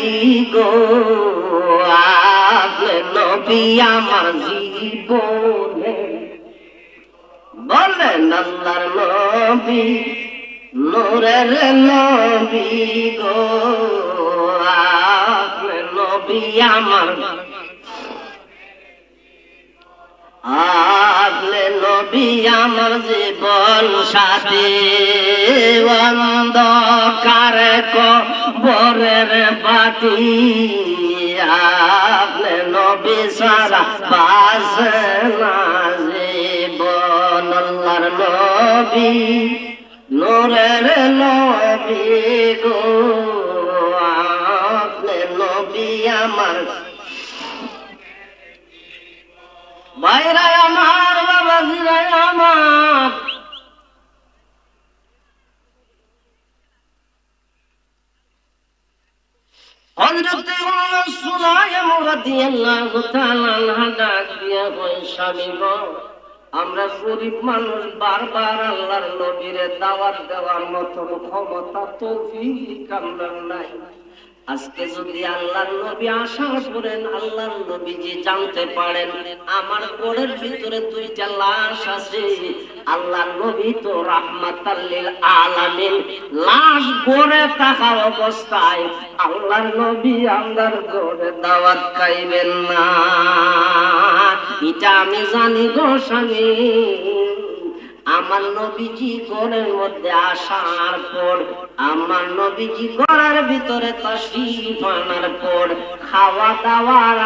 গো, আপনি নবী আমার জীবনে, বলেন আল্লাহর নবী, নূরের নবী গো, আপনি নবী আমার, আপনি নবী আমার জীবন সাথী, অন্ধকার কবরের বাতি, আপনি নবী সারা বাসে না জীবন। আল্লাহর নবী, নূরের নবী গো আপনি নবী আমার, ভাইরা আমার, বাবাজিরা আমার, হযরত উম্মে সুলাইম রাদিয়াল্লাহু তাআলা আনহা ডাক দিয়া কয়, স্বামী গো, আমরা গরিব মানুষ, বারবার আল্লাহর নবীরে দাওয়াত দেওয়ার মতন ক্ষমতা তৌফিক আমার নাই। আজকে যদি আল্লাহর নবী আসার পরে আল্লাহর নবীজি জানতে পারেন আমার ঘরের ভিতরে দুইটা লাশ আছে, আল্লাহর নবী তো রাহমাতাল লিল আলামিন, লাশ ঘরে থাকা অবস্থায় আল্লাহর নবী আল্লাহর ঘরে দাওয়াত খাইবেন না। এটা আমি জানি গো স্বামী। আমার নবীজি ঘরের মধ্যে আসার পর, আমার নবীজি ঘরের ভিতরে তাশরীফ আনার পর, খাওয়া দাওয়ার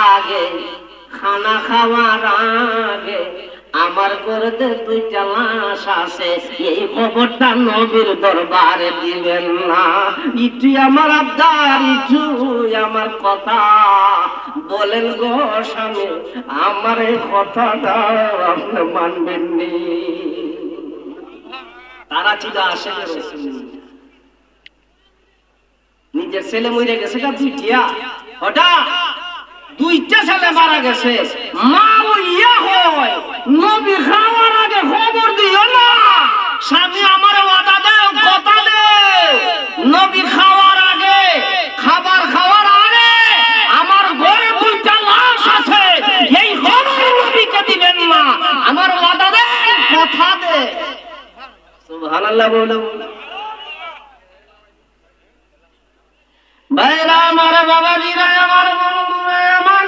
আগে, খানা খাওয়ার আগে আমার ঘরেতে দুইটা লাশ আছে, এই খবরটা নবীর দরবারে দিবেন না। ইটু আমার আবদার, ইটু আমার কথা, বলেন গো স্বামী, আমার এই কথাটা আপনি মানবেন নি? তারা ছিল আসে নিজের ছেলে মরে গেছে গা দুইটা, হঠাৎ দুইটা ছেলে মারা গেছে, মা ইয়া হয় নবী খাওয়ার আগে খবর দিও না। স্বামী আমার ওয়াদা দেও, কথা দেও, নবী খাওয়ার আগে, খাবার খাওয়ার আগে আমার ঘরে দুইটা লাশ আছে, এই খবর নবীকে দিবেন না। আমার ওয়াদা দে, কথা দে। সুবহানাল্লাহ বলো। ভাইরা আমার, বাবাজিরা আমার, বন্ধুরা আমার,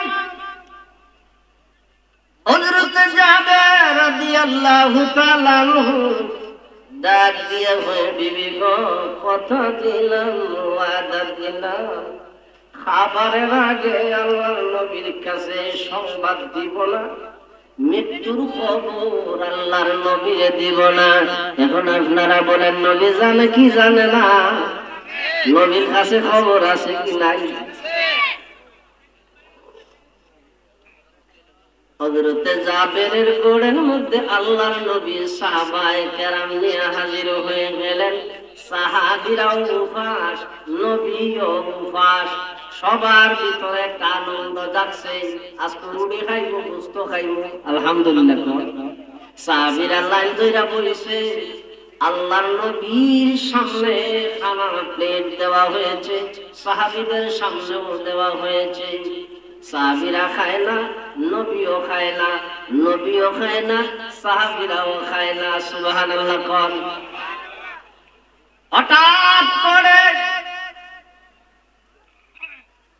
হযরত জাবের রাদিয়াল্লাহু তাআলা আনহু ডাক দিয়ে কয়, বিবি গো, কথা দিলাম, ওয়াদা দিলাম, খাবারের আগে আল্লাহর নবীর কাছে সংবাদ দিব না, মৃত্যুর খবর আল্লাহর নবীরে দিব না। এখন আপনারা বলেন, নবী জানে কি জানে না? নবীর কাছে খবর আছে কি নাই? হযরতে জাবেরের গোড়ের মধ্যে আল্লাহর নবী সাহাবায়ে কেরাম নিয়ে হাজির হয়ে গেলেন। সাহাবীরাও উপাস, নবীও উপাস, সবার ভিতরে একটা আনন্দ যাচ্ছে। আজকে রুটি খাইবো, গোশত খাইবো, আলহামদুলিল্লাহ। সাহাবীরা লাইন ধইরা বলেছে, আল্লাহর নবীর সামনে খানার প্লেট দেওয়া হয়েছে, সাহাবীদের সামনেও দেওয়া হয়েছে। সাহাবীরা খায় না, নবীও খায় না, নবীও খায় না, সাহাবীরাও খায় না। সুবহানাল্লাহ কোন। হঠাৎ করে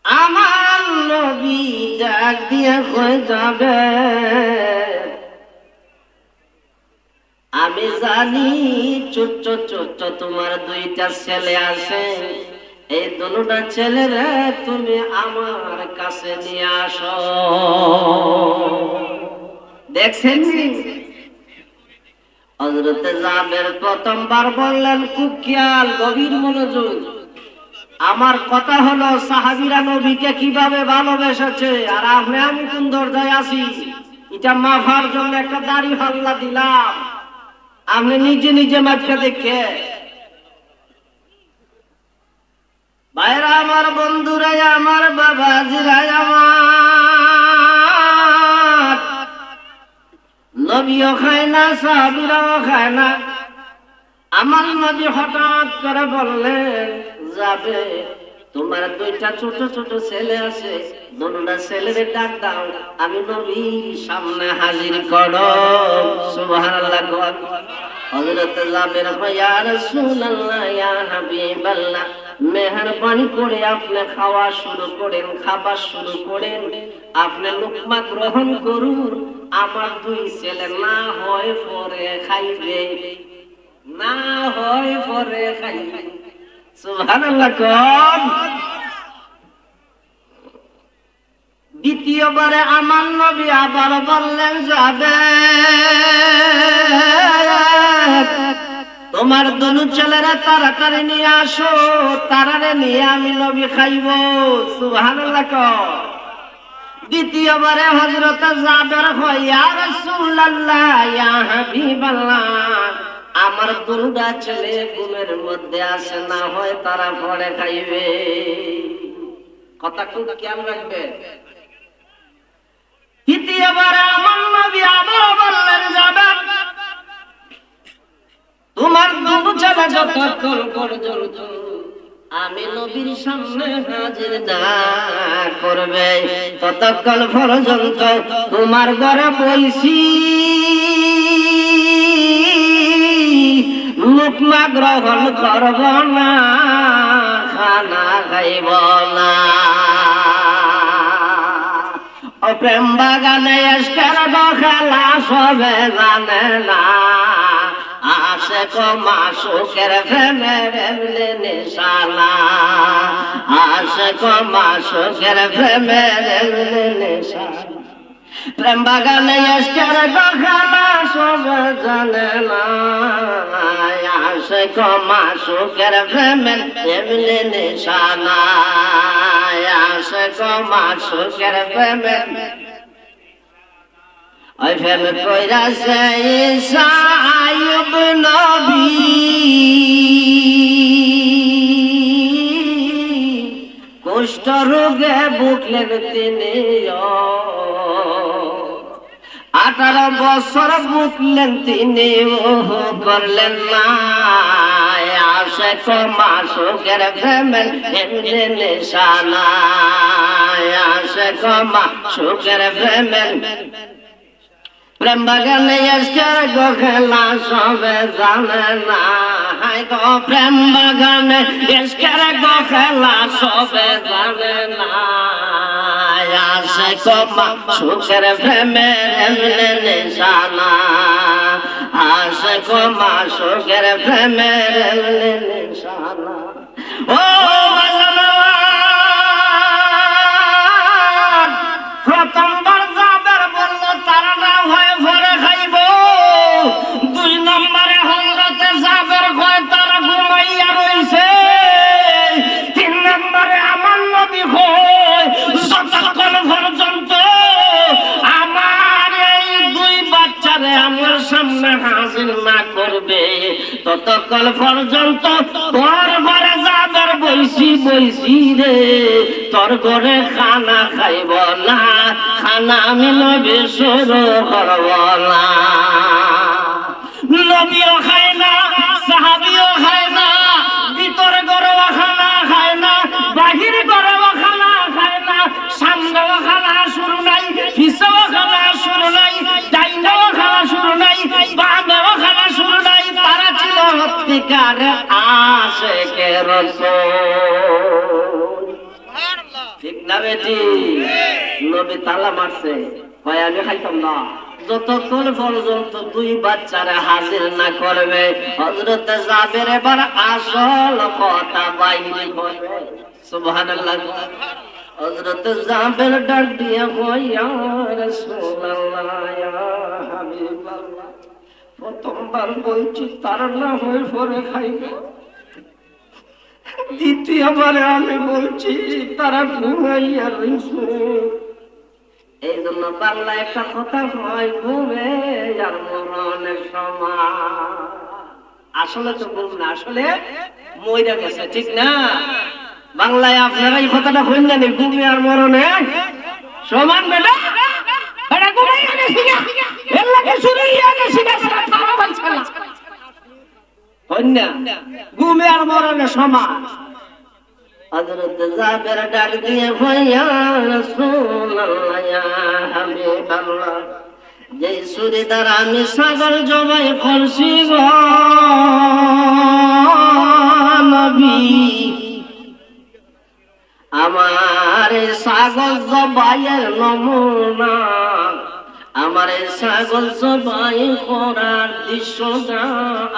আমার নবী ডাক দিয়ে কয়ে, যাবে, আমি জানি ছোট্ট ছোট্ট তোমার দুইটা ছেলে আছে, এই দুটা ছেলেরা তুমি আমার কাছে নিয়ে আসো। দেখছেন হযরতে জাবের প্রথমবার বললেন, খুব খেয়াল, গভীর মনোযোগ। আমার কথা হলো, সাহাবীরা নবীকে কিভাবে ভালোবেসেছে, আর আমি কোন দরজায় আছি, এটা মাফার জন্য একটা দাড়ি হাল্লা দিলাম। আপনি নিজে নিজে মাঝকে দেখে, ভাইরা আমার, বন্ধুরা আমার, বাবাজিরা আমার, নবীও খায় না, সাহাবীরাও খায় না। আমার নবী হঠাৎ করে বললেন, যাবে, তোমার দুইটা ছোট ছোট ছেলে আছে, দুটা ছেলেরে ডাক দাও, আমি নবীর সামনে হাজির করো। সুবহানাল্লাহ। হযরত জাবের কয়, ইয়া রাসূলুল্লাহ, ইয়া হাবিবাল্লাহ, মেহেরবানি করে আপনি খাওয়া শুরু করেন, খাবার শুরু করেন, আপনি লোকমা গ্রহণ করুন, আমার দুই ছেলে না হয় পরে খাইবে, না হয় পরে খাইবে। সুবহানাল্লাহ কোন। দ্বিতীয়বারে আমার নবী আবার বললেন, যাবে, তোমার দুনু ছেলেরা তাড়াতাড়ি নিয়ে আসো, তারারে নিয়ে আমি নবী খাইব। সুবহানাল্লাহ কও। দ্বিতীয়বারে হযরত জাবের কয়, ইয়া রাসূলুল্লাহ, ইয়া হাবিবাল্লাহ, আমার দুটা ছেলে ঘুমের মধ্যে আসে, না হয় তারা পরে খাইবে। কথা খুব খেয়াল রাখবে। তৃতীয়বার আমার নবী আবার বললেন, যাবেন, তোমার দুটো ছেলে যতক্ষণ পর্যন্ত আমি নবীর সামনে হাজির না করবে, ততক্ষণ পর্যন্ত তোমার ঘরে বইছি লুকমা গ্রহণ করব না, খানা খাইব না। ও প্রেম বাগানে এসকের খেলা সবে জানে না, আশেক মাসুকের প্রেমের এমনি নিশানা, আশেক মাসুকের প্রেমের এমনি নিশানা। প্রেম বাগানে এসকের খেলা সবে জানে না, আশেক মাসুকের প্রেমের এমনি নিশানা, আশেক মাসুকের প্রেমের। ওই প্রেম কইরাছে ঈসা আইয়ুব নবী, কুষ্ঠ রোগে ভুগলেন তিনি, 18 বছর ভুগলেন তিনি, করলেন না। আশেক মাসুকের প্রেমের এমনি নিশানা, আশেক মাসুকের প্রেমের। প্রেম বাগানে এসকের খেলা সবে জানে না, হাই গো প্রেম বাগানে এসকের খেলা সবে জানে না, আশেক মাসুকের প্রেমের এমনি নিশানা, আশেক মাসুকের প্রেমের এমনি নিশানা। ও প্রথমবার যাদের বলল তারা না হয় ভরে খাইব, 2 নম্বরে হযরতে যাদের কয় তারা ঘুমাইয়া রইছে, 3 নম্বরে আমার নবী কয় যতক্ষণ পর্যন্ত আমার এই 2 বাচ্চারে আমার সামনে হাজির না করবে, ততক্ষণ পর্যন্ত তোর ঘরে যাদের বইছি রে, তোর ঘরে খানা খাইব না, খানা আমি নবী শুরু করব না। নবীও খায় না, সাহাবীও খায় না, ভিতরে ঘরেও খানা খায় না, বাহির ঘরেও খানা খায় না, সামনেও খানা শুরু নাই, পিছেও খানা শুরু নাই, ডাইনেও খানা শুরু নাই, বামেও খানা শুরু নাই। তারা ছিল সত্যিকার আশেকে রাসূল। ঠিক না বেটি? নবী তালা মারছে, কয় আমি খাইতাম না যতক্ষণ পর্যন্ত 2 বাচ্চারা হাজির না করবে। হযরতে জাবের এবার আসল কথা বাইরে বলবে। সুবহানাল্লাহ। হযরতে জাবের ডাক দিয়ে কয়, ইয়া রাসূলুল্লাহ, ইয়া হাবিবাল্লাহ, প্রথমবার বলছি তারা না হয়ে পরে খাইবে, দ্বিতীয়বারে আমি বলছি তারা ঘুমাইয়া রইছে। এই জন্য বাংলা একটা কথা হয়, ঘুমে আর মরণের সমান। আসলে তো ঘুম না, আসলে মইরা গেছে, ঠিক না? বাংলায় আপনারা এই কথাটা কইন জানি, ঘুমে আর মরণে সমান। বেটা এটা ঘুমাইয়া গেছি না, এর লাগে শুরুইয়া গেছি না, তারা বলছে না কন্যা ঘুমে আর মরণে সমান। হযরত জাবের ডাক দিয়ে কয়, ইয়া রাসূলুল্লাহ, ইয়া হাবিবাল্লাহ, যে ছুরি দ্বারা আমি ছাগল জবাই করছি গো নবী, আমার ছাগল জবাইয়ের নমুনা, আমার ছাগল জবাই করার দৃশ্যটা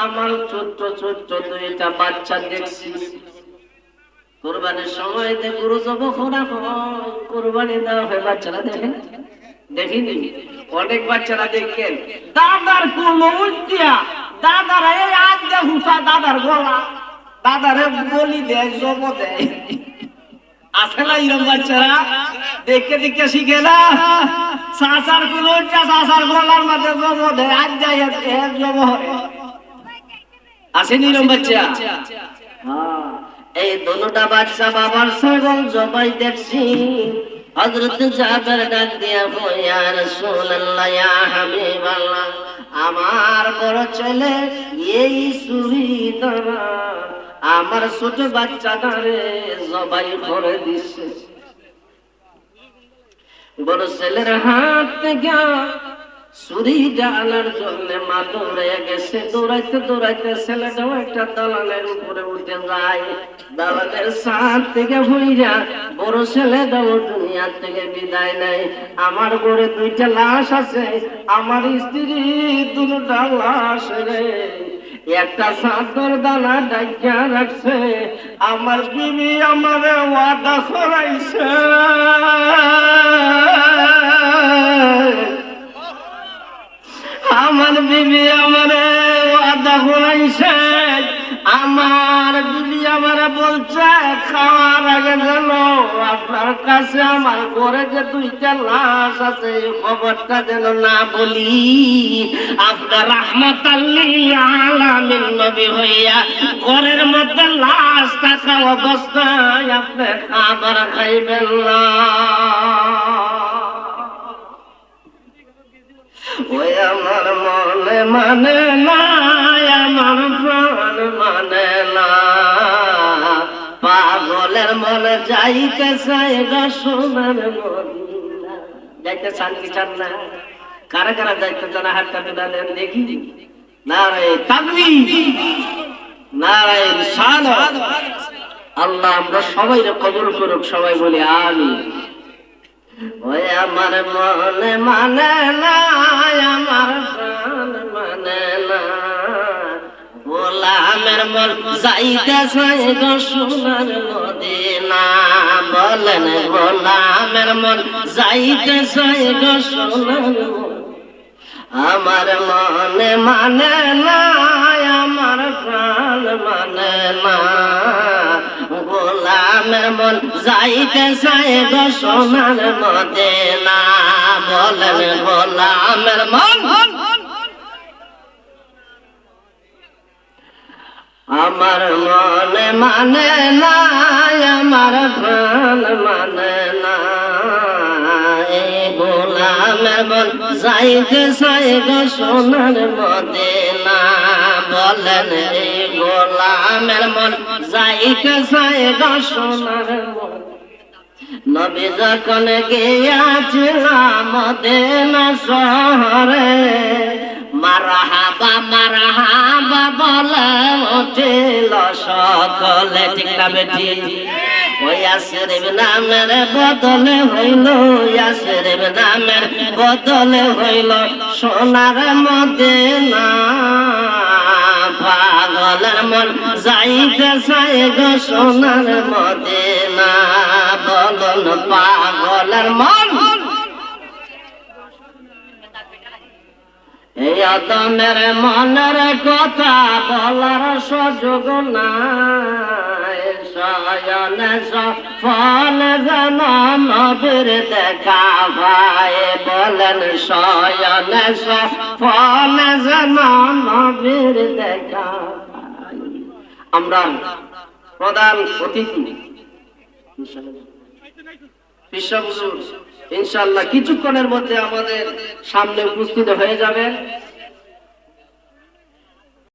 আমার ছোট্ট ছোট্ট 2টা বাচ্চা দেখছি। কুরবানির সময় গরু জবাই করা হয়, কুরবানি দেওয়া হয়, বাচ্চারা দেখেন, দেখিনি? অনেক বাচ্চারা দেখেন দাদার কোন উদ্যা দাদারা এই আজ যে হুসা দাদার গলা, দাদারে বলি দেয়, জব দেয়। আছে না এরকম বাচ্চারা? দেখে দেখে শিখে না, চাচার কুলোটা চাচার গলার মধ্যে জব দেয়, আজ যাই জব হয়। আসেনি এরকম বাচ্চা? হ্যাঁ, এই দুটা বাচ্চা বাবার ছাগল জবাই দেখছি। হযরত জাবের ডাক দিয়া কয়, ইয়া রাসূলুল্লাহ, ইয়া হাবিবাল্লাহ, আমার বড় ছেলে এই ছুরি দ্বারা আমার ছোট বাচ্চাটারে জবাই করে দিছে। বড় ছেলের হাত থেকে ছুরি ডালার জন্য মা দৌড়ে গেছে। দৌড়াইতে দৌড়াইতে ছেলেটাও একটা দালানের উপরে উঠে যায়। দালানের ছাদ থেকে হইয়া বড় ছেলেটাও দুনিয়া থেকে বিদায় নেয়। আমার ঘরে দুইটা লাশ আছে, আমার স্ত্রী দুটা লাশ রে। একটা চাদর দানা ডাইকা রাখছে, আমার বিবি আমারে ওয়াদা করাইছে। আমার বিবি আমারে ওয়াদা করাইছে, আমার বিবি আমারে বলছে খাওয়ার আগে যেন আপনার কাছে আমার ঘরে যে দুইটা লাশ আছে এই খবরটা যেন না বলি। আপনার রাহমাতাল লিল আলামিন নবী হইয়া ঘরের মধ্যে লাশ থাকা অবস্থায় আপনি খাবার খাইবেন না। ওই আমার মনে মানে না, আমার প্রাণ মানে না, পাগলের মনে যাইতে চাই গো সোনার মদিনা। যাইতে চান কি চান না? কারা কারা যাইতে চান? হাতটা তুলে দেন দেখি। নারে তাকবীর, নারে রিসালাত। আল্লাহ আমরা সবাইকে কবুল করুক, সবাই বলি আমিন। ওই আমার মনে মানে না, আমার প্রাণ মানে না, গোলামের মন যাইতে চাই গো সোনার মদিনা। বলেন গোলামের মন যাইতে চাই গো সোনার মদিনা। আমার মনে মানে না, আমার প্রাণ মানে না, গোলামের মন যাইতে চাই গো সোনার মদিনা। বলেন গোলামের মন। আমার মনে মানে না, আমার প্রাণ মানে না, এই গোলামের মন যাইতে চাই গো সোনার মদিনা। বলেন এই গোলামের মন যাইতে চাই গো সোনার মদিনা। নবী যখন গিয়াছিলাম মদিনা শহরে, মারহাবা মারহাবা বলে উঠিল সকলে। ঠিক না বেটি? ওই ইয়াসরিব নামের বদলে হইল, ইয়াসরিব নামের বদলে হইল সোনার মদিনা। পাগলের মন যাইতে চাই গো সোনার মদিনা। বলুন পাগলের মন। এই আদমের মনের কথা বলার সুযোগ নাই, শয়নে সফল যেন নবীর দেখা পায়। বলেন শয়নে সফল যেন নবীর দেখা পায়। আমরা প্রধান অতিথি ইনশাআল্লাহ কিছুক্ষণের মধ্যে আমাদের সামনে উপস্থিত হয়ে যাবেন।